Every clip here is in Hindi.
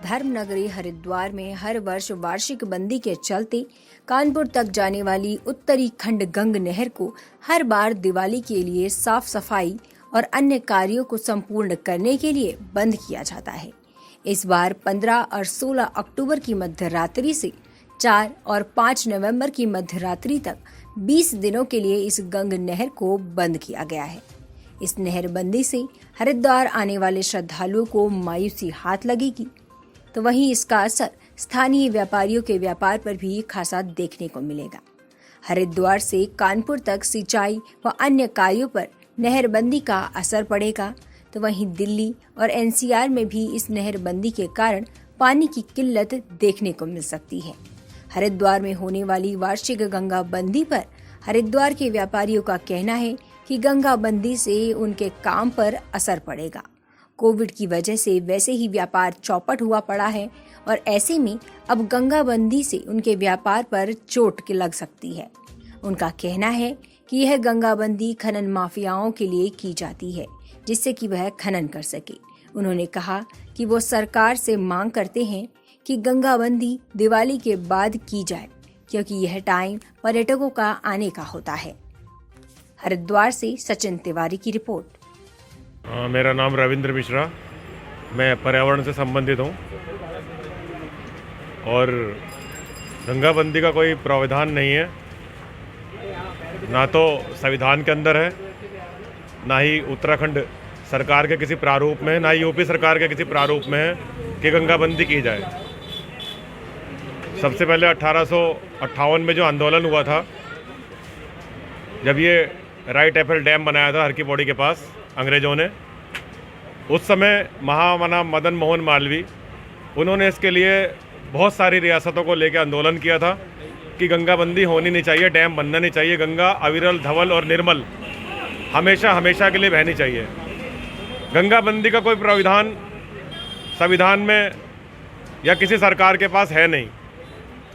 धर्मनगरी हरिद्वार में हर वर्ष वार्षिक बंदी के चलते कानपुर तक जाने वाली उत्तरी खंड गंग नहर को हर बार दिवाली के लिए साफ सफाई और अन्य कार्यों को संपूर्ण करने के लिए बंद किया जाता है। इस बार 15 और 16 अक्टूबर की मध्य रात्रि से 4 और 5 नवंबर की मध्य रात्रि तक 20 दिनों के लिए इस गंग नहर को बंद किया गया है। इस नहर बंदी से हरिद्वार आने वाले श्रद्धालुओं को मायूसी हाथ लगेगी, तो वहीं इसका असर स्थानीय व्यापारियों के व्यापार पर भी खासा देखने को मिलेगा। हरिद्वार से कानपुर तक सिंचाई व अन्य कार्यों पर नहरबंदी का असर पड़ेगा, तो वहीं दिल्ली और एनसीआर में भी इस नहरबंदी के कारण पानी की किल्लत देखने को मिल सकती है। हरिद्वार में होने वाली वार्षिक गंगा बंदी पर हरिद्वार के व्यापारियों का कहना है कि गंगा बंदी से उनके काम पर असर पड़ेगा। कोविड की वजह से वैसे ही व्यापार चौपट हुआ पड़ा है और ऐसे में अब गंगा बंदी से उनके व्यापार पर चोट लग सकती है। उनका कहना है कि यह गंगा बंदी खनन माफियाओं के लिए की जाती है, जिससे कि वह खनन कर सके। उन्होंने कहा कि वो सरकार से मांग करते हैं कि गंगा बंदी दिवाली के बाद की जाए, क्योंकि यह टाइम पर्यटकों का आने का होता है। हरिद्वार से सचिन तिवारी की रिपोर्ट। मेरा नाम रविंद्र मिश्रा, मैं पर्यावरण से संबंधित हूँ और गंगा बंदी का कोई प्रावधान नहीं है, ना तो संविधान के अंदर है, ना ही उत्तराखंड सरकार के किसी प्रारूप में, ना ही यूपी सरकार के किसी प्रारूप में है कि गंगा बंदी की जाए। सबसे पहले 1858 में जो आंदोलन हुआ था, जब ये राइट एफएल डैम बनाया था हर की पौड़ी के पास अंग्रेज़ों ने, उस समय महामना मदन मोहन मालवीय, उन्होंने इसके लिए बहुत सारी रियासतों को लेकर आंदोलन किया था कि गंगा बंदी होनी नहीं चाहिए, डैम बनना नहीं चाहिए, गंगा अविरल धवल और निर्मल हमेशा हमेशा के लिए बहनी चाहिए। गंगा बंदी का कोई प्राविधान संविधान में या किसी सरकार के पास है नहीं।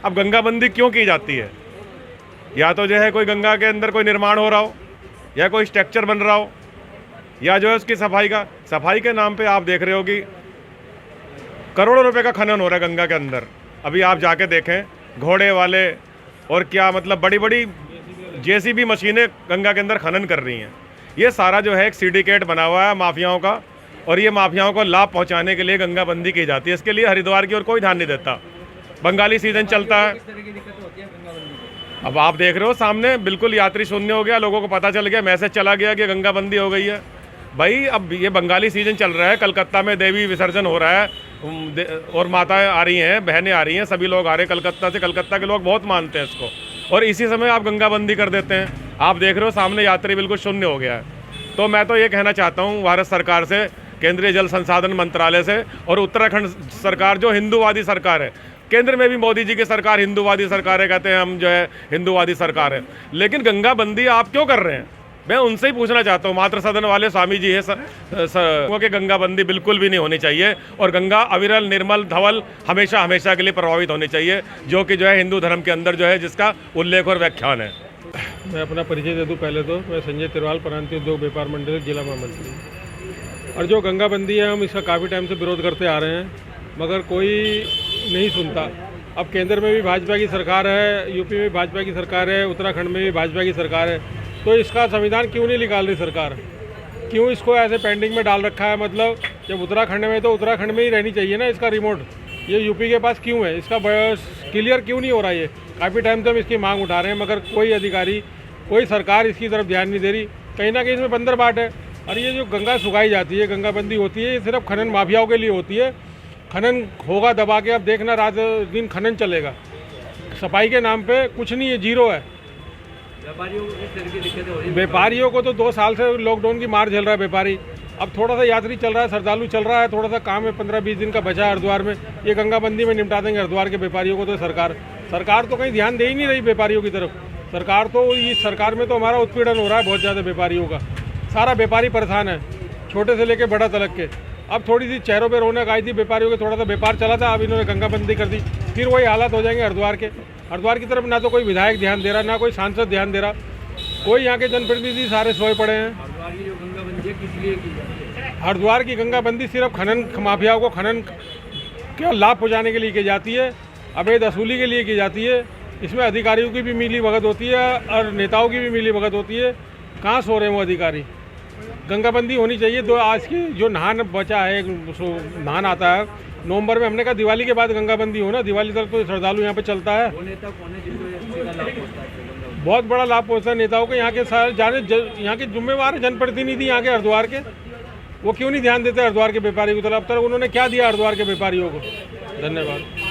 अब गंगा बंदी क्यों की जाती है? या तो जो है कोई गंगा के अंदर कोई निर्माण हो रहा हो, या कोई स्ट्रक्चर बन रहा हो, या जो है उसकी सफाई के नाम पे आप देख रहे हो कि करोड़ों रुपए का खनन हो रहा है गंगा के अंदर। अभी आप जाके देखें, घोड़े वाले और क्या मतलब बड़ी बड़ी जेसीबी मशीनें गंगा के अंदर खनन कर रही हैं। ये सारा जो है एक सिंडिकेट बना हुआ है माफियाओं का, और ये माफियाओं को लाभ पहुंचाने के लिए गंगा बंदी की जाती है। इसके लिए हरिद्वार की ओर कोई ध्यान नहीं देता। बंगाली सीजन चलता है, अब आप देख रहे हो सामने बिल्कुल यात्री शून्य हो गया, लोगों को पता चल गया, मैसेज चला गया कि गंगा बंदी हो गई है। भाई अब ये बंगाली सीजन चल रहा है, कलकत्ता में देवी विसर्जन हो रहा है और माताएं आ रही हैं, बहनें आ रही हैं, सभी लोग आ रहे हैं कलकत्ता से। कलकत्ता के लोग बहुत मानते हैं इसको, और इसी समय आप गंगा बंदी कर देते हैं। आप देख रहे हो सामने यात्री बिल्कुल शून्य हो गया है। तो मैं तो ये कहना चाहता हूँ भारत सरकार से, केंद्रीय जल संसाधन मंत्रालय से, और उत्तराखंड सरकार जो हिंदूवादी सरकार है, केंद्र में भी मोदी जी की सरकार हिंदूवादी सरकार है, कहते हैं हम जो है हिंदूवादी सरकार है, लेकिन गंगा बंदी आप क्यों कर रहे हैं? मैं उनसे ही पूछना चाहता हूँ, मातृ सदन वाले स्वामी जी है कि गंगा बंदी बिल्कुल भी नहीं होनी चाहिए, और गंगा अविरल निर्मल धवल हमेशा हमेशा के लिए प्रभावित होनी चाहिए, जो कि जो है हिंदू धर्म के अंदर जो है जिसका उल्लेख और व्याख्यान है। मैं अपना परिचय दे दूँ। पहले तो मैं संजय तिरवाल, प्रांतीय उद्योग व्यापार मंडल जिला महामंत्री। और जो गंगा बंदी है, हम इसका काफ़ी टाइम से विरोध करते आ रहे हैं, मगर कोई नहीं सुनता। अब केंद्र में भी भाजपा की सरकार है, यूपी में भाजपा की सरकार है, उत्तराखंड में भी भाजपा की सरकार है, तो इसका संविधान क्यों नहीं निकाल रही सरकार? क्यों इसको ऐसे पेंडिंग में डाल रखा है? मतलब जब उत्तराखंड में, तो उत्तराखंड में ही रहनी चाहिए ना इसका रिमोट, ये यूपी के पास क्यों है? इसका क्लियर क्यों नहीं हो रहा? ये काफ़ी टाइम से हम इसकी मांग उठा रहे हैं, मगर कोई अधिकारी, कोई सरकार इसकी तरफ ध्यान नहीं दे रही। कहीं ना कहीं इसमें बंदर बाट है। और ये जो गंगा सुखाई जाती है, गंगा बंदी होती है, ये सिर्फ खनन माफियाओं के लिए होती है। खनन होगा दबा के, अब देखना रात दिन खनन चलेगा। सफाई के नाम पे कुछ नहीं है, जीरो है। व्यापारियों को तो 2 साल से लॉकडाउन की मार झेल रहा है व्यापारी। अब थोड़ा सा यात्री चल रहा है, श्रद्धालु चल रहा है, थोड़ा सा काम है, 15-20 दिन का बचा है हरिद्वार में, ये गंगा बंदी में निपटा देंगे हरिद्वार के व्यापारियों को। तो सरकार तो कहीं ध्यान दे ही नहीं रही व्यापारियों की तरफ। सरकार तो, इस सरकार में तो हमारा उत्पीड़न हो रहा है बहुत ज़्यादा व्यापारियों का। सारा व्यापारी परेशान है, छोटे से लेके बड़ा तलक के। अब थोड़ी सी चेहरों पे रौनक आई थी व्यापारियों के, थोड़ा सा व्यापार चला था, अब इन्होंने गंगा बंदी कर दी, फिर वही हालात हो जाएंगे हरिद्वार के। हरिद्वार की तरफ ना तो कोई विधायक ध्यान दे रहा, ना कोई सांसद ध्यान दे रहा, कोई यहाँ के जनप्रतिनिधि सारे सोए पड़े हैं। हरिद्वार की गंगा बंदी सिर्फ खनन माफियाओं को खनन केवल लाभ पहुँचाने के लिए की जाती है, अवैध वसूली के लिए की जाती है। इसमें अधिकारियों की भी मिली भगत होती है और नेताओं की भी मिली भगत होती है। कहाँ सो रहे हैं वो अधिकारी? गंगाबंदी होनी चाहिए। दो आज की जो नहान बचा है, नहान आता है नवंबर में, हमने कहा दिवाली के बाद गंगाबंदी हो ना, दिवाली तक तो श्रद्धालु यहाँ पे चलता है। बहुत बड़ा लाभ पहुँचता है नेताओं को। यहाँ के यहाँ के जिम्मेवार जनप्रतिनिधि यहाँ के हरिद्वार के, वो क्यों नहीं ध्यान देते हरिद्वार के व्यापारी की तरफ? उन्होंने क्या दिया हरिद्वार के व्यापारियों को? धन्यवाद।